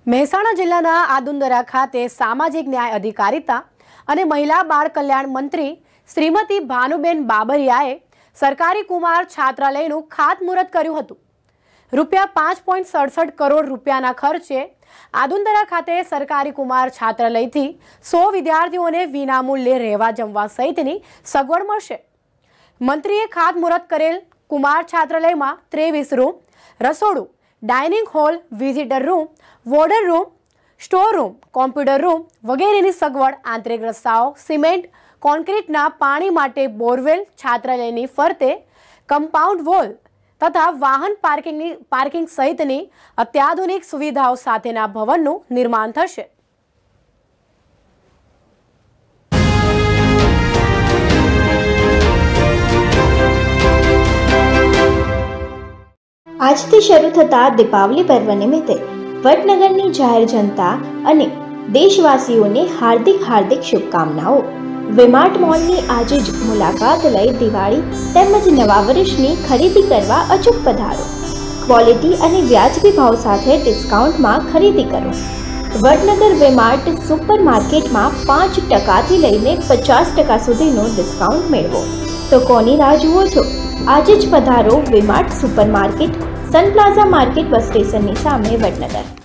મહેસાણા જિલ્લાના આદુંદરા ખાતે સામાજિક ન્યાય અધિકારીતા અને મહિલા બાળ કલ્યાણ મંત્રી શ્રીમતી ભાનુબેન બાબરિયાએ સરકારી કુમાર છાત્રાલયનું ખાતમુહૂર્ત કર્યું હતું। રૂપિયા 5.67 કરોડ રૂપિયાના ખર્ચે આદુંદરા ખાતે સરકારી કુમાર છાત્રાલયથી 100 વિદ્યાર્થીઓને વિનામૂલ્યે રહેવા જમવા સહિતની સગવડ મળશે। મંત્રીએ ખાતમુહૂર્ત કરેલ કુમાર છાત્રાલયમાં 23 રૂમ, રસોડું, dining hall, visitor room, warder room, store room, computer room વગેરેની સગવડ, આંતરિક રસ્તાઓ, સિમેન્ટ કોન્ક્રીટના પાણી માટે બોરવેલ, છાત્રાલયની ફરતે કમ્પાઉન્ડ વોલ તથા વાહન પાર્કિંગ સહિતની અત્યાધુનિક સુવિધાઓ સાથેના ભવનનું નિર્માણ થશે। આજથી શરૂ થતા દીપાવલી પર્વ નિમિત્તે વડનગરની જાહેર જનતા અને દેશવાસીઓને હાર્દિક શુભકામનાઓ। વીમાર્ટ મોલની આજે જ મુલાકાત લઈ દિવાળી તેમજ નવા વર્ષની ખરીદી કરવા અચૂક પધારો। ક્વોલિટી અને વ્યાજબી ભાવ સાથે ડિસ્કાઉન્ટમાં ખરીદી કરો। વડનગર વીમાર્ટ સુપર માર્કેટમાં 5% લઈને 50% સુધીનો ડિસ્કાઉન્ટ મેળવો। તો કોની રાહ જુઓ છો? આજે જ પધારો વીમાર્ટ સુપર માર્કેટ, સન પ્લાઝા માર્કેટ બસ સ્ટેશનની સામે, વડનગર।